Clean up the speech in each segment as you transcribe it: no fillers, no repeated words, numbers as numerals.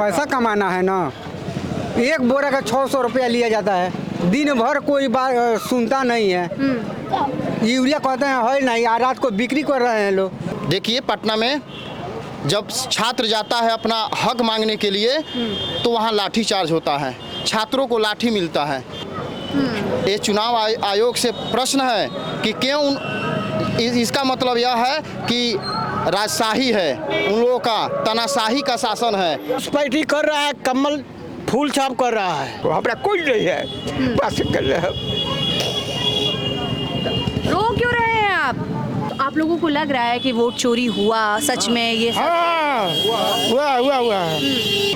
पैसा कमाना है ना। एक बोरा का 600 रुपया लिया जाता है, दिन भर कोई बात सुनता नहीं है। यूरिया कहते हैं है नहीं, रात को बिक्री कर रहे हैं लोग। देखिए पटना में जब छात्र जाता है अपना हक मांगने के लिए तो वहाँ लाठी चार्ज होता है, छात्रों को लाठी मिलता है। ये चुनाव आयोग से प्रश्न है कि क्यों इसका मतलब यह है कि राजशाही है, उन लोगों का तानाशाही का शासन है। मुन्सिपैलिटी कर रहा है, कमल फूल छाप कर रहा है, हमारा कोई नहीं है, बस कर रहे हैं। रो क्यों रहे हैं आप? तो आप लोगों को लग रहा है कि वोट चोरी हुआ सच में? ये हाँ, हुआ।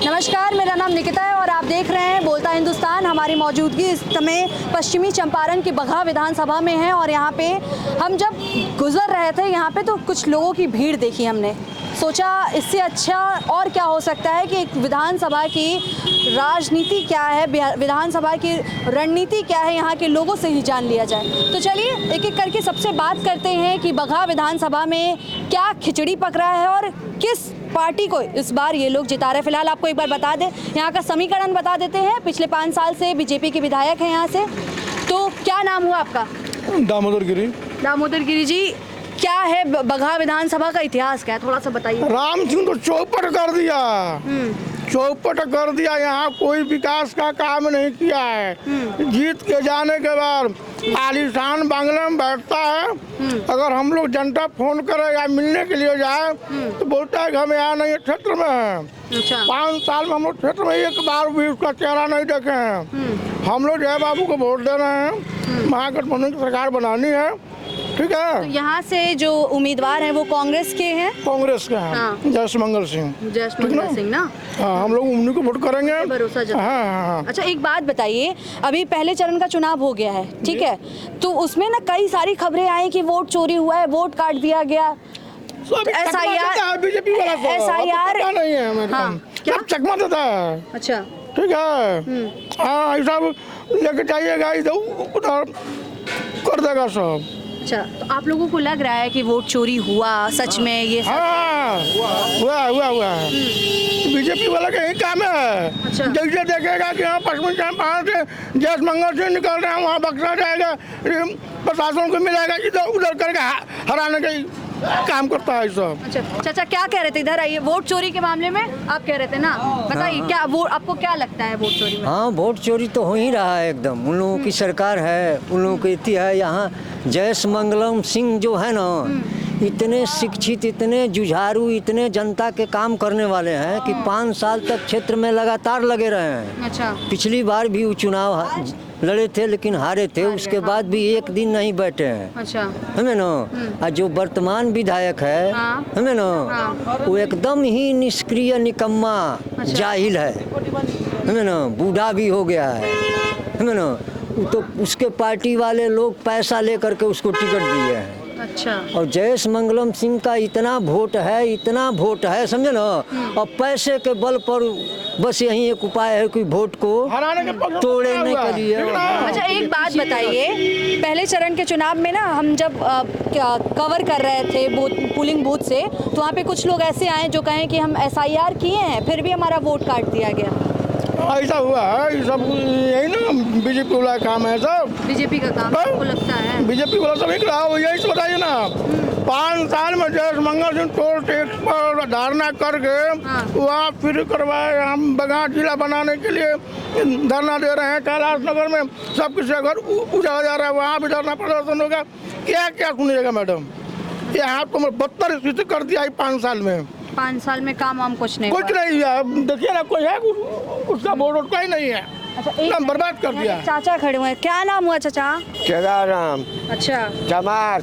नमस्कार, मेरा नाम निकिता है और आप देख रहे हैं बोलता हिंदुस्तान। हमारी मौजूदगी इस समय पश्चिमी चंपारण की बगहा विधानसभा में है और यहाँ पे हम जब गुजर रहे थे यहाँ पे तो कुछ लोगों की भीड़ देखी हमने। सोचा इससे अच्छा और क्या हो सकता है कि एक विधानसभा की राजनीति क्या है, विधानसभा की रणनीति क्या है, यहाँ के लोगों से ही जान लिया जाए। तो चलिए एक एक करके सबसे बात करते हैं कि बगहा विधानसभा में क्या खिचड़ी पक रहा है और किस पार्टी को इस बार ये लोग जिता रहे। फिलहाल आपको एक बार बता दें, यहाँ का समीकरण बता देते हैं। पिछले 5 साल से बीजेपी के विधायक हैं यहाँ से। तो क्या नाम हुआ आपका? दामोदर गिरी। दामोदर गिरी जी, क्या है बगहा विधानसभा का इतिहास, क्या है थोड़ा सा बताइए। राम सिंह तो चौपट कर दिया, चौपट कर दिया। यहाँ कोई विकास का काम नहीं किया है। जीत के जाने के बाद आलीशान बांग्ला में बैठता है। अगर हम लोग जनता फोन करे या मिलने के लिए जाए तो बोलता है कि हम यहाँ नहीं क्षेत्र में है। अच्छा। 5 साल में हम लोग क्षेत्र में एक बार भी उसका चेहरा नहीं देखे हैं। हम लोग जय बाबू को वोट दे रहे हैं, महागठबंधन की सरकार बनानी है, ठीक है। तो यहाँ से जो उम्मीदवार हैं वो कांग्रेस के हैं? कांग्रेस के हैं। हाँ। जयसमंगल सिंह। जयसमंगल सिंह ना? हाँ, हम लोग उन्हीं को वोट करेंगे। भरोसा जताते हैं। हाँ। अच्छा एक बात बताइए, अभी पहले चरण का चुनाव हो गया है, ठीक है, तो उसमें ना कई सारी खबरें आई कि वोट चोरी हुआ है, वोट काट दिया गया। बीजेपी वाला SIR नहीं है मेरे हाँ, क्या चकमा देता है। अच्छा ठीक है। हाँ, ये सब लेके जाइएगा, इधर उधर कर देगा सब। अच्छा, तो आप लोगों को लग रहा है कि वोट चोरी हुआ सच में? ये हाँ, हुआ। बीजेपी वाला का यही काम है। अच्छा। जैसे देखेगा कि हाँ पश्चिमी चंपारण से जयसमंगल से निकल रहे हैं, वहाँ बक्सा जाएगा, प्रशासन को मिलेगा, इधर उधर करके हराने का काम करता है सब। अच्छा चाचा क्या कह रहे थे? इधर आइए। वोट चोरी के मामले में आप कह रहे थे ना, बताइए क्या वो आपको क्या लगता है वोट चोरी में? हाँ, वोट चोरी तो हो ही रहा है एकदम। उन लोगों की सरकार है, उन लोगों की इतनी है। यहाँ जयसमंगलम सिंह जो है ना, इतने शिक्षित, इतने जुझारू, इतने जनता के काम करने वाले हैं कि 5 साल तक क्षेत्र में लगातार लगे रहे हैं। अच्छा। पिछली बार भी वो चुनाव लड़े थे लेकिन हारे थे, उसके बाद भी एक दिन नहीं बैठे हैं। अच्छा। हमें ना, और जो वर्तमान विधायक है हमें ना, वो एकदम ही निष्क्रिय, निकम्मा, जाहिल है। हमें ना, बूढ़ा भी हो गया है। हमें ना, तो उसके पार्टी वाले लोग पैसा लेकर के उसको टिकट दिए हैं। अच्छा। और जयसमंगलम सिंह का इतना वोट है, समझे ना। और पैसे के बल पर बस यही एक उपाय है कि वोट को तोड़ने के लिए। अच्छा एक बात बताइए, पहले चरण के चुनाव में ना हम जब कवर कर रहे थे पोलिंग बूथ से, तो वहाँ पे कुछ लोग ऐसे आए जो कहें कि हम SIR किए हैं फिर भी हमारा वोट काट दिया गया। ऐसा हुआ है, ये सब यही ना बीजेपी वाला काम है सब। बीजेपी का काम आपको लगता है? बीजेपी वाला सब एक रहा, यही बताइए ना। 5 साल में जयसमंगल सिंह टोल टैक्स पर धरना करके वहाँ फ्री करवाए। हम बगहा जिला बनाने के लिए धरना दे रहे हैं। कैलाश नगर में सब किसी घर उजाड़ा जा रहा है, वहाँ भी धरना प्रदर्शन होगा। क्या क्या सुनिएगा मैडम, यहाँ तो 72 स्थिति कर दिया 5 साल में। 5 साल में काम वाम कुछ नहीं है। देखिए ना, कोई है उसका वोट कोई नहीं है। अच्छा, नाम बर्बाद कर दिया। चाचा खड़े हुए हैं, क्या नाम हुआ चाचा? केदाराम। अच्छा। चमार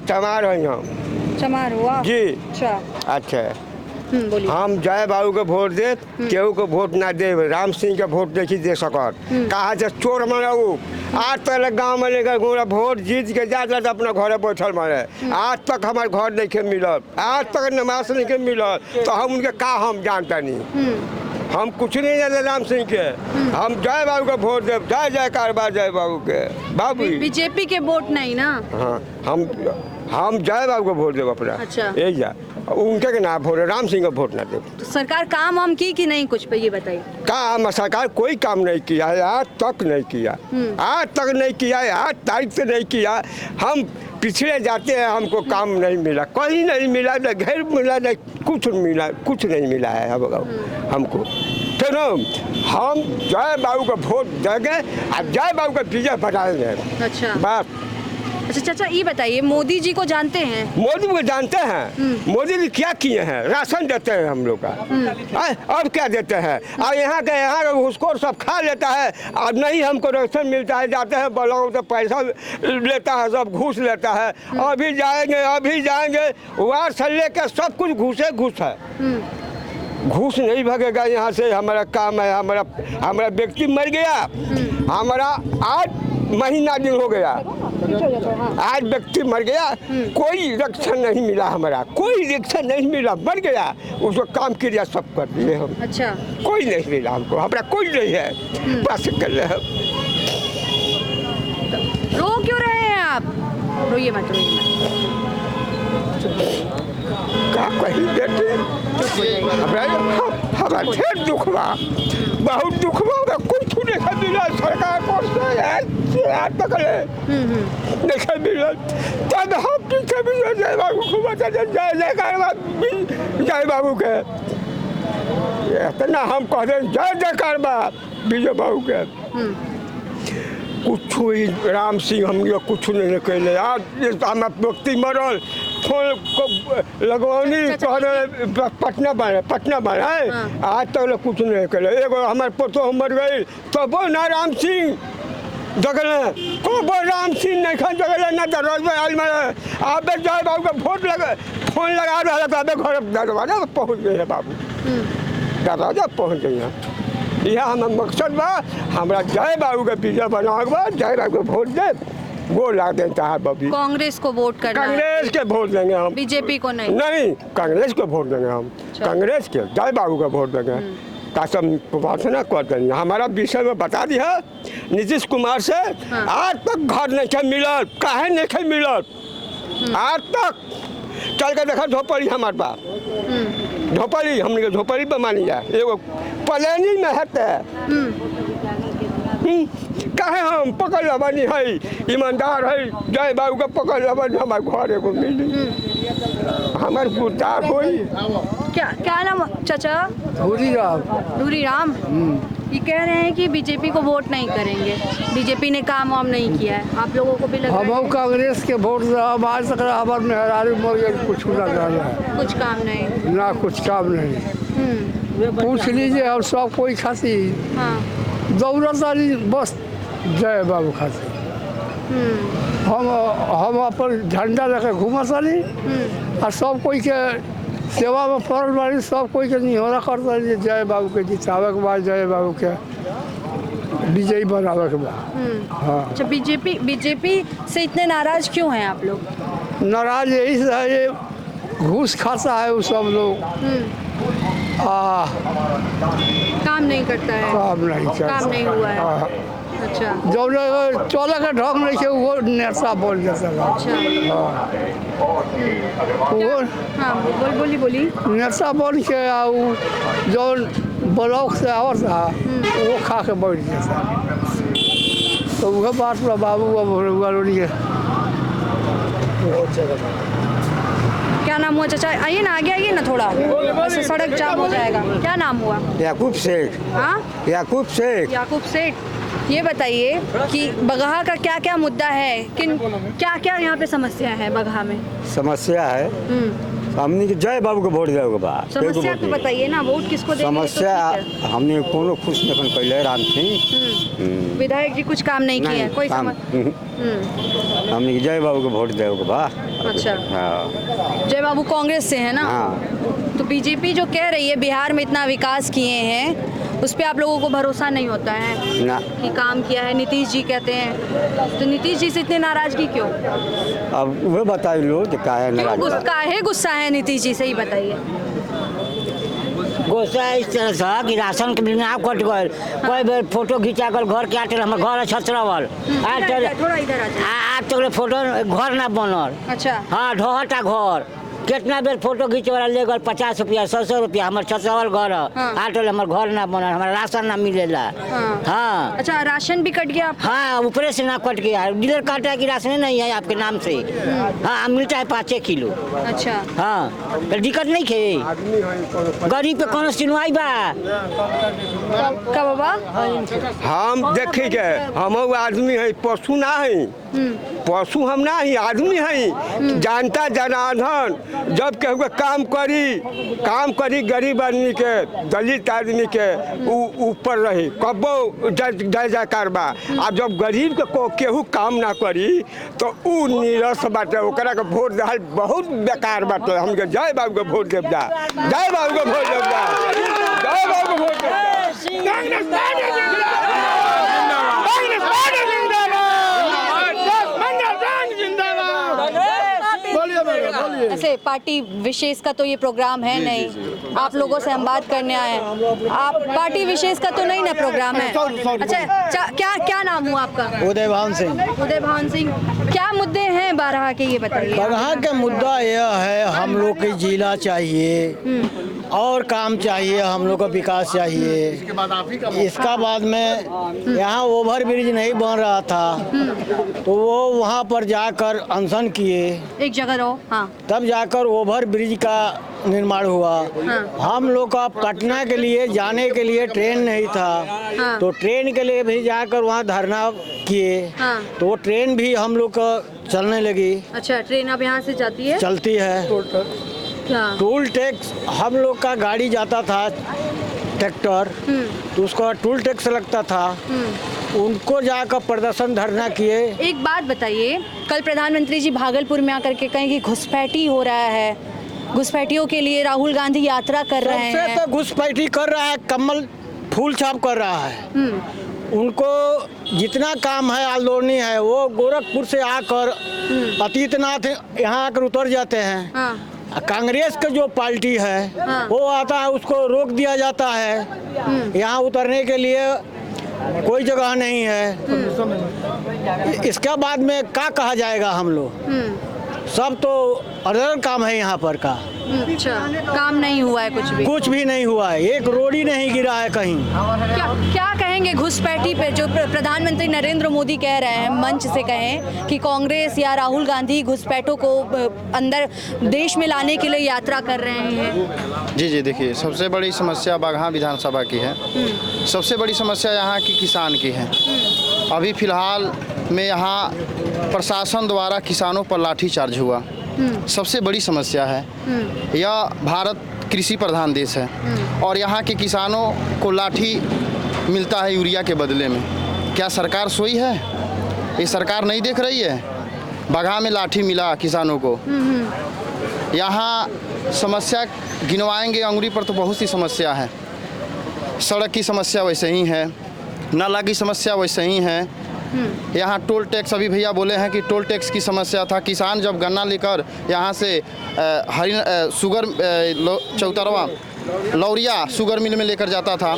चमार हुआ जी। अच्छा बोलिए। हम जय बाबू के वोट दे, केहू को वोट ना दे, राम सिंह के वोट देखी दे सकत। कहा से चोर मनाऊ, आज तक गाँव में लेकर घूरा, वोट जीत के जाता तो अपना घरे बैठल मारे। आज तक हमारे घर नहीं के मिलल, आज तक नमाज नहीं के मिलल, तो हम उनके का हम जानता नहीं। हम कुछ नहीं जानते राम सिंह के। हम जय बाबू के वोट दे, जय जयकार बा जय बाबू के। बाबू बीजेपी के वोट नहीं ना। हाँ, हम हम जय बाबू को वोट देव अपना। अच्छा। यही जा उनके के ना वोट, राम सिंह को वोट ना दे। तो सरकार काम वाम की कि नहीं कुछ पे ये बताइए। काम सरकार कोई काम नहीं किया है, आज तक नहीं किया, आज तक नहीं किया है, आज तारीख से नहीं किया। हम पिछले जाते हैं, हमको काम नहीं मिला, कहीं नहीं मिला, न घर मिला, न कुछ मिला, कुछ नहीं मिला है हमको। तो हम जय बाबू को वोट देंगे और जय बाबू का विजय बनाएंगे। अच्छा। बस। अच्छा चाचा ये बताइए, मोदी जी को जानते हैं? मोदी को जानते हैं। मोदी जी क्या किए हैं? राशन देते हैं हम लोग का, अब क्या देते हैं? और यहाँ का घूसखोर सब खा लेता है और नहीं हमको राशन मिलता है। जाते हैं ब्लॉक तो पैसा लेता है, सब घूस लेता है। अभी जाएंगे वार से लेकर सब कुछ घूस है। घूस नहीं भागेगा यहाँ से। हमारा काम है, हमारा व्यक्ति मर गया, हमारा आज महीना दिन हो गया, आज व्यक्ति मर गया, कोई रक्षण नहीं मिला, हमारा कोई रक्षण नहीं मिला, मर गया, उसको काम क्रिया सब कर दिए हम। अच्छा। कोई नहीं मिला हमको, हमारा कोई नहीं है, बस कर रहे हैं। रो क्यों रहे हैं आप? रोइए मत, रोइए मत। क्या कही बेटे, हमारा ढेर दुख बा, बहुत दुख बा, कुछ नहीं मिला सरकार को नहीं मिला। तब हम पीछे भी जय बाबू को बता जय जय बाबू के इतना हम कह रहे जय जयकार बा विजय बाबू के। कुछ ही राम सिंह हम लोग कुछ नहीं कहले। आज हमारा व्यक्ति मरल, फोन को लगवानी पटना बना है, आज तक लोग कुछ नहीं कहले। एगो हमारे पोतो मर गई तो वो ना राम सिंह जगले को वो राम सिंह नहीं खा जगले ना दरवाज में आल में आप जय बाबू का फोन लगा रहा है, तो घर दरवाजा पहुँच गए हैं बाबू, दरवाजा पहुँच गई हैं। यह हमारा मकसद बा, हमारा जय बाबू का विजय बनावे बा, जय बाबू को वोट दे, वो ला देता है बबी। कांग्रेस को वोट करना है? कांग्रेस के वोट देंगे हम, बीजेपी को नहीं? नहीं, कांग्रेस को वोट देंगे हम, कांग्रेस के जय बाबू का वोट देंगे। कसम प्रार्थना कर देंगे। हमारा विषय में बता दिया नीतीश कुमार से, आज तक घर नहीं मिलल, काहे नहीं मिलल, आज तक चल के देखा झोपड़ी हमारे पास, झोपड़ी हमने झोपड़ी पर मानी जाए, एगो प्लानिंग में है काहे हम पकड़ लबनी है, ईमानदार है, जय बाबू का पकड़ लबनी हमारे घर एगो मिली, हमारे पुता कोई। क्या नाम चाचा? धूरी राम। ये कह रहे हैं कि बीजेपी को वोट नहीं करेंगे, बीजेपी ने काम वाम नहीं किया है, आप लोगों को भी लग रहा है? हम कांग्रेस के वोट आज तक हमारे मेहरारू मर गए, कुछ ना कुछ काम नहीं, ना कुछ काम नहीं। पूछ लीजिए हम सब कोई खाती दौड़त वाली बस जय बाबू खाती। हम अपन झंडा लेकर घूमत वाली और सब कोई के सेवा में पड़ल वाली, सब कोई के निहोरा करता जय बाबू के जितावे के बाद, जय बाबू के विजयी बनावे के बाद। हाँ। अच्छा, बीजेपी से इतने नाराज क्यों हैं आप लोग? नाराज यही से है, ये घूस खाता है वो सब लोग, काम नहीं करता है, काम नहीं हुआ है। अच्छा, जो चौला का ढंग नहीं है वो नेता बोल देता है। अच्छा। वो हाँ बोली नेता बोल के जो ब्लॉक से आवत था वो खा के बैठ जाता, तो वह बात पर बाबू क्या नाम हुआ चाचा? आइए ना, आगे आइए ना थोड़ा, बस सड़क जाम हो जाएगा। क्या नाम हुआ? याकूब शेख। हाँ, याकूब शेख। ये बताइए कि बगहा का क्या क्या मुद्दा है, किन क्या क्या यहाँ पे समस्या है बगहा में? समस्या है हमने जय बाबू को वोट देवे के बाद। समस्या तो बताइए ना, वोट किसको देंगे? समस्या हमने कोनो खुश नहीं कैले, राम सिंह विधायक जी कुछ काम नहीं किए, कोई हमने जय बाबू को वोट देवे के बाद। अच्छा। हाँ। जय बाबू कांग्रेस से है ना? हाँ। तो बीजेपी जो कह रही है बिहार में इतना विकास किए हैं, उस पर आप लोगों को भरोसा नहीं होता है ना कि काम किया है? नीतीश जी कहते हैं, तो नीतीश जी से इतनी नाराजगी क्यों? अब वह बताइए लो काहे गुस्सा है नीतीश जी से, ही बताइए। गोसा इस तरह से कि राशन के बिना कट गए कोई बेर फोटो खिंचा कर घर के आटे हमर घर छतरावल थोड़ा इधर आ जाओ। आज तक फोटो घर ना बनल। अच्छा। हाँ ढहटा घर कितना बेर फोटो खींचे वाला ले गल 50 रुपया 100 रुपया हमार छतरावल घर आटे हमार घर ना बनल हमारा राशन ना मिलेला। हाँ। अच्छा राशन भी कट गया आपका? हाँ ऊपरे से ना कट गया डीलर काटा है कि राशन नहीं है आपके नाम से। हाँ मिलता है 5 किलो। अच्छा। हाँ तो दिक्कत नहीं खे गरीब पे कौन सुनवाई बा का बाबा? हम देखी के हम आदमी है पशु ना है पशु हम ना ही आदमी है जानता जनार्दन जब केहू के काम करी गरीब आदमी के दलित आदमी के ऊपर रही कबो जय जयकार बा। अब जब गरीब के केहू काम ना करी तो ऊ निरस बाटे ओकरा के वोट देहल बहुत बेकार बाटे। हमके जय बाबू के वोट देव जा जय बाबू के वोट देव जा जय बाबू के वोट देव ऐसे पार्टी विशेष का तो ये प्रोग्राम है नहीं आप लोगों से हम बात करने आए हैं। आप पार्टी विशेष का तो नहीं ना प्रोग्राम है? अच्छा क्या नाम हुआ आपका? उदय भान सिंह। उदय भान सिंह क्या मुद्दे हैं बारहा के ये बताइए। बारहा का मुद्दा यह है हम लोग के जिला चाहिए और काम चाहिए हम लोग को विकास चाहिए। इसका बाद में यहाँ ओवर ब्रिज नहीं बन रहा था तो वो वहाँ पर जाकर अनशन किए एक जगह रहो। हाँ। तब जाकर ओवर ब्रिज का निर्माण हुआ। हम लोग का पटना के लिए जाने के लिए ट्रेन नहीं था तो ट्रेन के लिए भी जाकर वहाँ धरना किए तो वो ट्रेन भी हम लोग का चलने लगी। अच्छा ट्रेन अब यहाँ से जाती है? चलती है। टोल टैक्स हम लोग का गाड़ी जाता था ट्रैक्टर तो उसका टोल टैक्स लगता था उनको जाकर प्रदर्शन धरना किए। एक बात बताइए कल प्रधानमंत्री जी भागलपुर में आकर के कहें कि घुसपैठी हो रहा है घुसपैठियों के लिए राहुल गांधी यात्रा कर रहे हैं। सबसे तो घुसपैठी कर रहा है कमल फूल छाप कर रहा है। उनको जितना काम है आलोनी है वो गोरखपुर से आकर अतीतनाथ यहाँ आकर उतर जाते हैं। कांग्रेस का जो पार्टी है वो आता है उसको रोक दिया जाता है। यहाँ उतरने के लिए कोई जगह नहीं है। इसके बाद में क्या कहा जाएगा हम लोग सब तो अदर काम है यहाँ पर का। अच्छा काम नहीं हुआ है कुछ भी नहीं हुआ है एक रोड ही नहीं गिरा है कहीं। क्या कहेंगे घुसपैठी पे जो प्रधानमंत्री नरेंद्र मोदी कह रहे हैं मंच से कहें कि कांग्रेस या राहुल गांधी घुसपैठों को अंदर देश में लाने के लिए यात्रा कर रहे हैं? जी देखिए सबसे बड़ी समस्या बगहा विधानसभा की है। सबसे बड़ी समस्या यहाँ की किसान की है। अभी फिलहाल में यहाँ प्रशासन द्वारा किसानों पर लाठीचार्ज हुआ सबसे बड़ी समस्या है। यह भारत कृषि प्रधान देश है और यहाँ के किसानों को लाठी मिलता है यूरिया के बदले में। क्या सरकार सोई है? ये सरकार नहीं देख रही है? बगहा में लाठी मिला किसानों को। यहाँ समस्या गिनवाएंगे अंगुली पर तो बहुत सी समस्या है। सड़क की समस्या वैसे ही है नाला की समस्या वैसे ही है। यहाँ टोल टैक्स अभी भैया बोले हैं कि टोल टैक्स की समस्या था। किसान जब गन्ना लेकर यहाँ से sugar Chautarwa Lauriya sugar mill में लेकर जाता था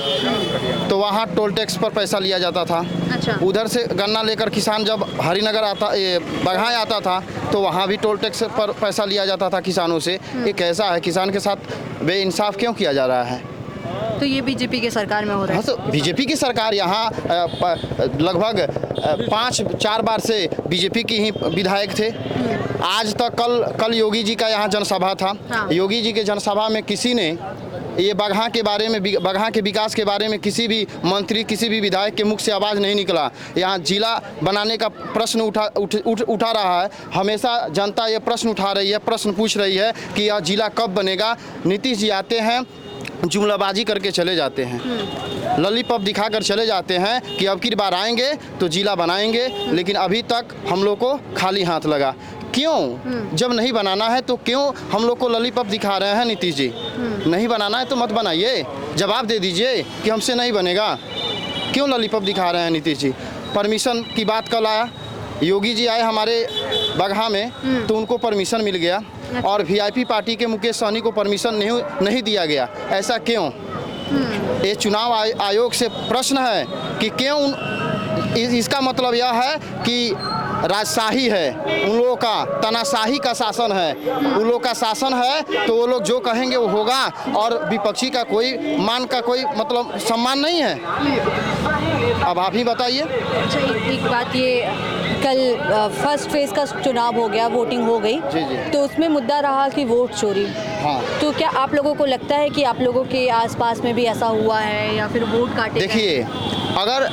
तो वहाँ टोल टैक्स पर पैसा लिया जाता था। अच्छा। उधर से गन्ना लेकर किसान जब हरिनगर बगहा आता था तो वहाँ भी टोल टैक्स पर पैसा लिया जाता था किसानों से। ये कैसा है? किसान के साथ बेइंसाफ क्यों किया जा रहा है? तो ये बीजेपी के सरकार में हो रहा है। हाँ तो बीजेपी की सरकार यहाँ लगभग 5-4 बार से बीजेपी की ही विधायक थे। आज तक कल योगी जी का यहाँ जनसभा था। योगी जी के जनसभा में किसी ने ये बगहा के बारे में बगहा के विकास के बारे में किसी भी मंत्री किसी भी विधायक के मुख से आवाज़ नहीं निकला। यहाँ जिला बनाने का प्रश्न उठा रहा है। हमेशा जनता ये प्रश्न उठा रही है प्रश्न पूछ रही है कि यह जिला कब बनेगा। नीतीश जी आते हैं जुमलाबाजी करके चले जाते हैं लॉलीपॉप दिखाकर चले जाते हैं कि अब की बार आएंगे तो जिला बनाएंगे लेकिन अभी तक हम लोग को खाली हाथ लगा। क्यों? जब नहीं बनाना है तो क्यों हम लोग को लॉलीपॉप दिखा रहे हैं? नीतीश जी नहीं बनाना है तो मत बनाइए जवाब दे दीजिए कि हमसे नहीं बनेगा। क्यों लॉलीपॉप दिखा रहे हैं नीतीश जी? परमिशन की बात कल आया योगी जी आए हमारे बगहा में तो उनको परमिशन मिल गया। और वीआईपी पार्टी के मुकेश सहनी को परमिशन नहीं दिया गया। ऐसा क्यों? ये चुनाव आयोग से प्रश्न है कि क्यों। इसका मतलब यह है कि राजशाही है, उन लोगों का तानाशाही का शासन है, उन लोगों का शासन है तो वो लोग जो कहेंगे वो होगा, और विपक्षी का कोई मान का कोई मतलब सम्मान नहीं है। अब आप ही बताइए। अच्छा, एक बात, ये कल फर्स्ट फेज का चुनाव हो गया, वोटिंग हो गई, जी जी। तो उसमें मुद्दा रहा कि वोट चोरी। हाँ, तो क्या आप लोगों को लगता है कि आप लोगों के आसपास में भी ऐसा हुआ है या फिर वोट काटे? देखिए, अगर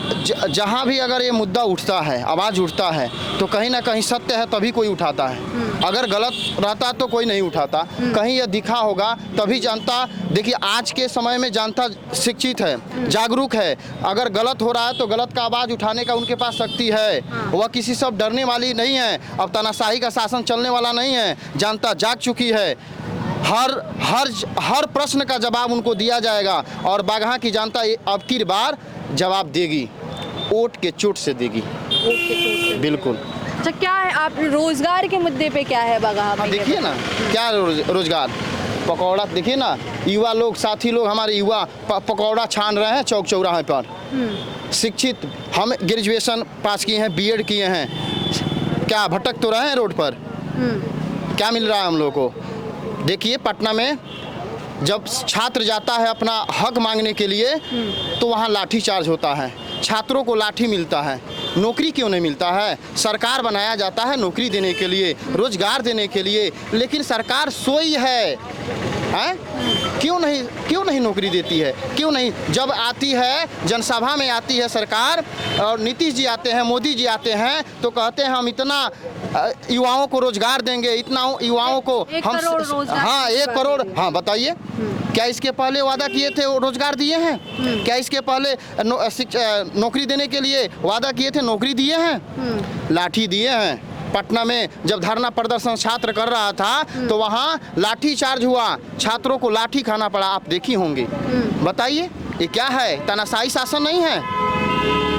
जहाँ भी अगर ये मुद्दा उठता है, आवाज़ उठता है, तो कहीं ना कहीं सत्य है तभी कोई उठाता है। अगर गलत रहता तो कोई नहीं उठाता। कहीं ये दिखा होगा तभी जनता, देखिए आज के समय में जनता शिक्षित है, जागरूक है। अगर गलत हो रहा है तो गलत का आवाज़ उठाने का उनके पास शक्ति है। वह किसी से डरने वाली नहीं है। अब तानाशाही का शासन चलने वाला नहीं है। जनता जाग चुकी है। हर प्रश्न का जवाब उनको दिया जाएगा, और बागहा की जनता अब की बार जवाब देगी, वोट के चोट से देगी। बिल्कुल। अच्छा, क्या है आप रोजगार के मुद्दे पे क्या है बगहा में? देखिए ना, क्या रोजगार, पकौड़ा देखिए ना, युवा लोग, साथी लोग हमारे युवा पकौड़ा छान रहे हैं चौक चौराहे पर। शिक्षित, हम ग्रेजुएशन पास किए हैं, बीएड किए हैं, क्या भटक तो रहे हैं रोड पर? क्या मिल रहा है हम लोग को? देखिए, पटना में जब छात्र जाता है अपना हक मांगने के लिए तो वहाँ लाठी चार्ज होता है, छात्रों को लाठी मिलता है। नौकरी क्यों नहीं मिलता है? सरकार बनाया जाता है नौकरी देने के लिए, रोजगार देने के लिए, लेकिन सरकार सोई है। क्यों नहीं नौकरी देती है? क्यों नहीं? जब आती है जनसभा में आती है सरकार, और नीतीश जी आते हैं, मोदी जी आते हैं, तो कहते हैं हम इतना युवाओं को रोजगार देंगे, इतना युवाओं को हम, हाँ 1 करोड़। हाँ बताइए, क्या इसके पहले वादा किए थे वो रोजगार दिए हैं? क्या इसके पहले नौकरी देने के लिए वादा किए थे, नौकरी दिए हैं? लाठी दिए हैं। पटना में जब धरना प्रदर्शन छात्र कर रहा था तो वहाँ लाठी चार्ज हुआ, छात्रों को लाठी खाना पड़ा। आप देखी होंगे। बताइए, ये क्या है? तानाशाही शासन नहीं है,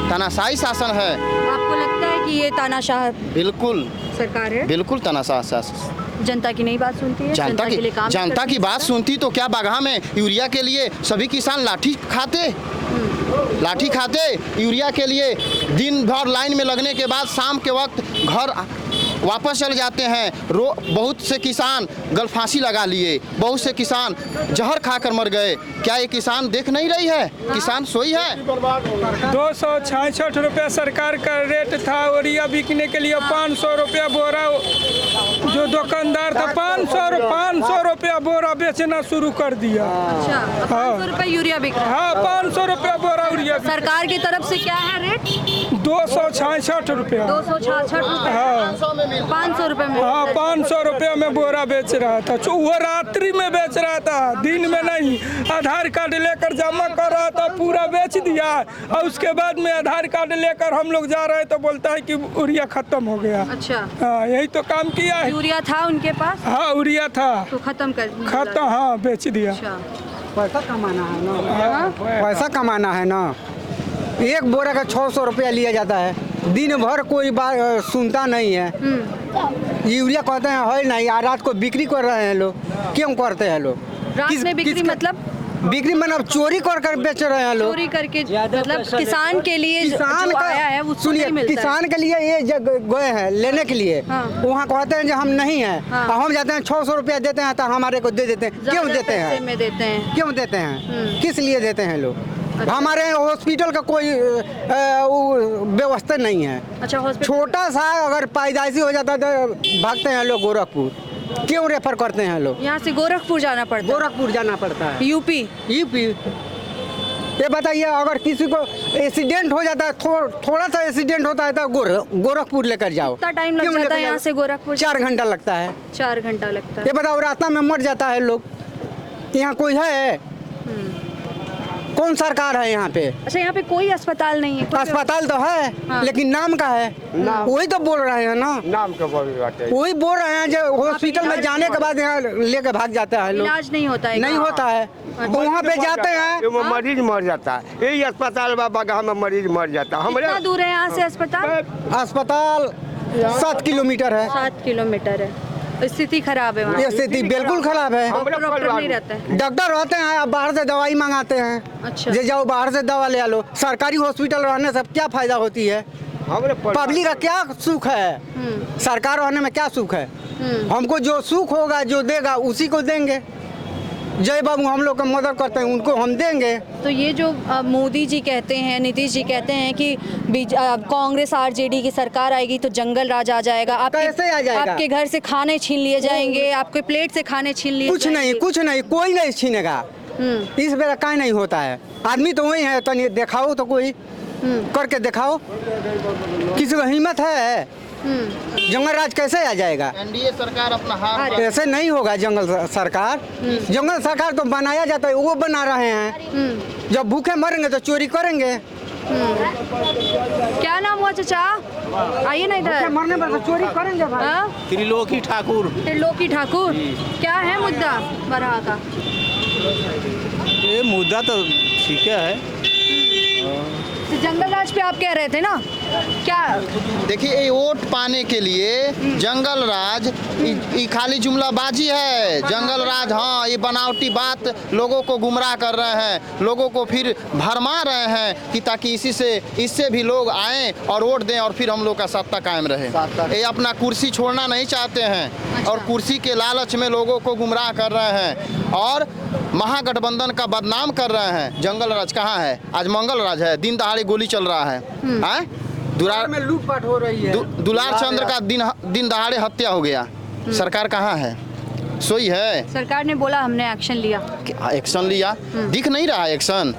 तानाशाही शासन है। आपको लगता है कि ये तानाशाह बिल्कुल सरकार है? बिल्कुल तानाशाह शासन। जनता की नहीं बात सुनती है? जनता की बात सुनती तो क्या बागहा में यूरिया के लिए सभी किसान लाठी खाते? यूरिया के लिए दिन भर लाइन में लगने के बाद शाम के वक्त घर वापस चले जाते हैं। बहुत से किसान गलफांसी लगा लिए, बहुत से किसान जहर खाकर मर गए। क्या ये किसान देख नहीं रही है? किसान सोई है। 266 रुपया सरकार का रेट था, यूरिया बिकने के लिए 500 रुपया बोरा। जो दुकानदार था 500 रुपया बोरा बेचना शुरू कर दिया। अच्छा, 500 रुपया यूरिया बिक रहा है? हाँ, 500 रुपया बोरा यूरिया। सरकार की तरफ से क्या है रेट? 266 रुपया। 266 रुपया। हाँ, 500 रुपये में? हाँ, 500 रुपया में बोरा बेच रहा था। वो रात्रि में बेच रहा था, दिन में नहीं। आधार कार्ड लेकर जमा कर रहा था, पूरा बेच दिया। और उसके बाद में आधार कार्ड लेकर हम लोग जा रहे तो बोलता है कि यूरिया खत्म हो गया। अच्छा, हाँ, यही तो काम किया है। यूरिया था उनके पास? हाँ, यूरिया था तो खत्म। हाँ, बेच दिया। अच्छा, पैसा कमाना है ना, पैसा कमाना है ना। 1 बोरा का 600 रुपया लिया जाता है, दिन भर कोई बात सुनता नहीं है। यूरिया कहते हैं है नहीं, रात को बिक्री कर रहे हैं लोग। क्यों करते हैं लोग? रात में बिक्री मतलब? बिक्री मतलब चोरी कर बेच रहे हैं लोग। चोरी करके मतलब किसान के लिए किसान जो का आया है उसको सुनिए, नहीं मिलता है। किसान के लिए ये गए हैं लेने के लिए। हाँ। वहाँ कहते हैं जो हम नहीं हैं। हाँ। हम जाते हैं 600 रुपया देते हैं तो हमारे को दे देते हैं। क्यों ज़्यादा देते पैसे हैं? में देते हैं? क्यों देते हैं? किस लिए देते हैं लोग? अच्छा। हमारे हॉस्पिटल का कोई व्यवस्था नहीं है। अच्छा, हॉस्पिटल छोटा सा अगर पैदाइशी हो जाता है तो भागते हैं लोग गोरखपुर। क्यों रेफर करते हैं लोग? यहाँ से गोरखपुर जाना पड़ता है? गोरखपुर जाना पड़ता है। यूपी? ये बताइए, अगर किसी को एक्सीडेंट हो जाता है, थोड़ा सा एक्सीडेंट होता है तो गोरखपुर लेकर जाओ। कितना टाइम लग जाता है यहाँ से गोरखपुर? 4 घंटा लगता है। 4 घंटा लगता है। ये बताओ, रास्ता में मर जाता है लोग। यहाँ कोई है? कौन सरकार है यहाँ पे? अच्छा, यहाँ पे कोई अस्पताल नहीं है? अस्पताल तो है। हाँ। लेकिन नाम का है, वही तो बोल रहे हैं ना। नाम के बोल रहे हैं, वही बोल रहे हैं जो हॉस्पिटल में जाने के बाद यहाँ लेके भाग जाता है लोग। इलाज नहीं होता है? नहीं होता है। तो वहाँ पे जाते हैं, वो मरीज मर जाता है। यही अस्पताल बाबा में मरीज मर जाता है। कितना दूर है यहाँ से अस्पताल? अस्पताल 7 किलोमीटर है। 7 किलोमीटर है। स्थिति खराब है वहाँ ये स्थिति बिल्कुल खराब है। डॉक्टर नहीं रहते हैं। डॉक्टर रहते हैं, आप बाहर से दवाई मंगाते हैं। अच्छा। जे जाओ बाहर से दवा ले लो। सरकारी हॉस्पिटल रहने से क्या फायदा होती है? पब्लिक का क्या सुख है? सरकार रहने में क्या सुख है? हमको जो सुख होगा, जो देगा उसी को देंगे। जय बाबू हम लोग का मदद करते हैं, उनको हम देंगे। तो ये जो मोदी जी कहते हैं, नीतीश जी कहते हैं कि कांग्रेस आरजेडी की सरकार आएगी तो जंगल राज आ जाएगा, कैसे आ जाएगा? आपके घर से खाने छीन लिए जाएंगे, आपके प्लेट से खाने छीन लिए कुछ नहीं, कुछ नहीं, कोई नहीं छीनेगा। इस बेरा का नहीं होता है। आदमी तो वही है, तो दिखाओ तो कोई करके दिखाओ। किसी को हिम्मत है? जंगल राज कैसे आ जाएगा? एनडीए सरकार अपना हार ऐसे नहीं होगा। जंगल सरकार तो बनाया जाता है, वो बना रहे हैं। जब भूखे मरेंगे तो चोरी करेंगे। क्या नाम हुआ चाचा? आइए ना इधर। मरने पर तो चोरी करेंगे भाई। त्रिलोकी ठाकुर। त्रिलोकी ठाकुर, क्या है मुद्दा बरहा का? ये मुद्दा तो ठीक है। तो जंगल राज पे आप कह रहे थे ना, क्या? देखिए, ये वोट पाने के लिए जंगल राज ये खाली जुमलाबाजी है। जंगल राज, हाँ, ये बनावटी बात लोगों को गुमराह कर रहे हैं, लोगों को फिर भरमा रहे हैं कि ताकि इससे भी लोग आएं और वोट दें और फिर हम लोग का सत्ता कायम रहे। ये अपना कुर्सी छोड़ना नहीं चाहते हैं और कुर्सी के लालच में लोगों को गुमराह कर रहे हैं और महागठबंधन का बदनाम कर रहे हैं। जंगल राज कहाँ है? आज मंगल राज है। दिन दहाड़े गोली चल रहा है। दुलार में लूटपाट हो रही है। दुलार चंद्र का दिन दहाड़े हत्या हो गया। सरकार कहाँ है? सोई है। सरकार ने बोला हमने एक्शन लिया। एक्शन लिया? दिख नहीं रहा है एक्शन।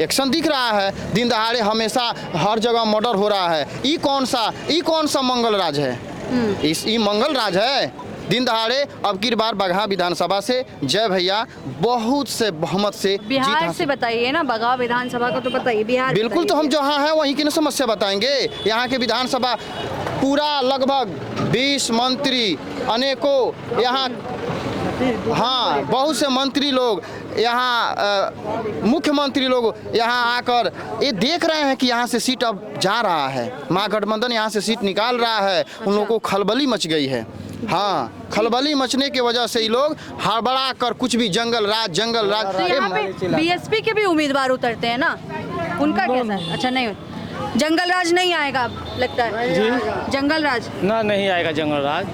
एक्शन दिख रहा है। दिन दहाड़े हमेशा हर जगह मर्डर हो रहा है। ये कौन सा मंगल राज है? ये मंगल राज है। दिन दहाड़े अब की बार बगहा विधानसभा से जय भैया बहुत से बहुमत से बिहार से बताइए ना, बगहा विधानसभा को तो बताइए। बिहार बिल्कुल, तो हम जहाँ हैं वहीं की समस्या बताएंगे। यहाँ के विधानसभा पूरा लगभग 20 मंत्री, अनेकों यहाँ, हाँ, बहुत से मंत्री लोग यहाँ, मुख्यमंत्री लोग यहाँ आकर ये देख रहे हैं कि यहाँ से सीट अब जा रहा है। महागठबंधन यहाँ से सीट निकाल रहा है। उन लोगों को खलबली मच गई है। हाँ, खलबली मचने की वजह से ये लोग हड़बड़ा कर कुछ भी जंगल राज। तो यहाँ पे बीएसपी के भी उम्मीदवार उतरते हैं ना, उनका कैसा है? अच्छा, नहीं, जंगल राज नहीं आएगा लगता है जी? जंगल राज ना, नहीं आएगा जंगल राज।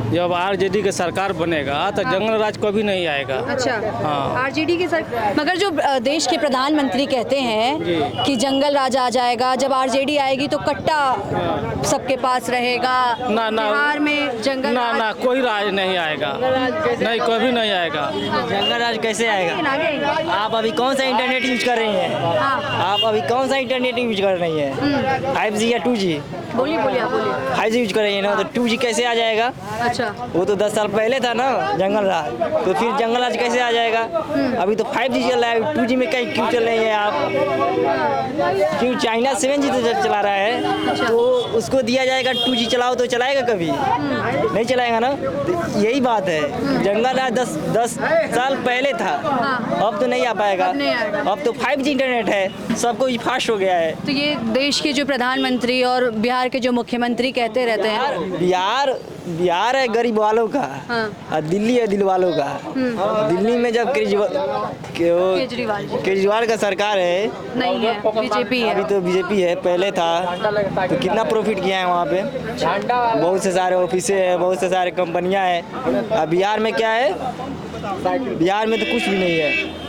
जब आरजेडी की सरकार बनेगा तो जंगल राज कभी नहीं आएगा। अच्छा, हाँ। आरजेडी की सरकार, मगर जो देश के प्रधानमंत्री कहते हैं कि जंगल राज आ जाएगा, जब आरजेडी आएगी तो कट्टा सबके पास रहेगा। ना, बिहार में जंगल ना, कोई राज नहीं आएगा। नहीं, कभी नहीं आएगा। जंगल राज कैसे आएगा? आप अभी कौन सा इंटरनेट यूज कर रही हैं? आप अभी कौन सा इंटरनेट यूज कर रही हैं? 5G या 2G? बोलिए आप बोलिए। 5G यूज कर रही है ना, तो 2G कैसे आ जाएगा? अच्छा, वो तो 10 साल पहले था ना जंगल राज, तो फिर जंगल राज कैसे आ जाएगा? अभी तो 5G चल रहा है, 2G में कहीं क्यों चल रही है आप? क्यों? चाइना 7G तो चला रहा है, तो उसको दिया जाएगा 2G चलाओ तो चलाएगा कभी? नहीं चलाएगा ना। तो यही बात है, जंगल राज 10 साल पहले था, अब तो नहीं आ पाएगा। अब तो 5G इंटरनेट है, सब कुछ फास्ट हो गया है। तो ये देश के जो प्रधानमंत्री और बिहार के जो मुख्यमंत्री कहते रहते हैं, बिहार है गरीब वालों का, और दिल्ली है दिल वालों का। दिल्ली में जब केजरीवाल का सरकार है, नहीं है, बीजेपी है। अभी तो बीजेपी है, पहले था तो कितना प्रॉफिट किया है वहाँ पे। बहुत से सारे ऑफिसे हैं, बहुत से सारे कंपनियाँ हैं। अब बिहार में क्या है? बिहार में तो कुछ भी नहीं है।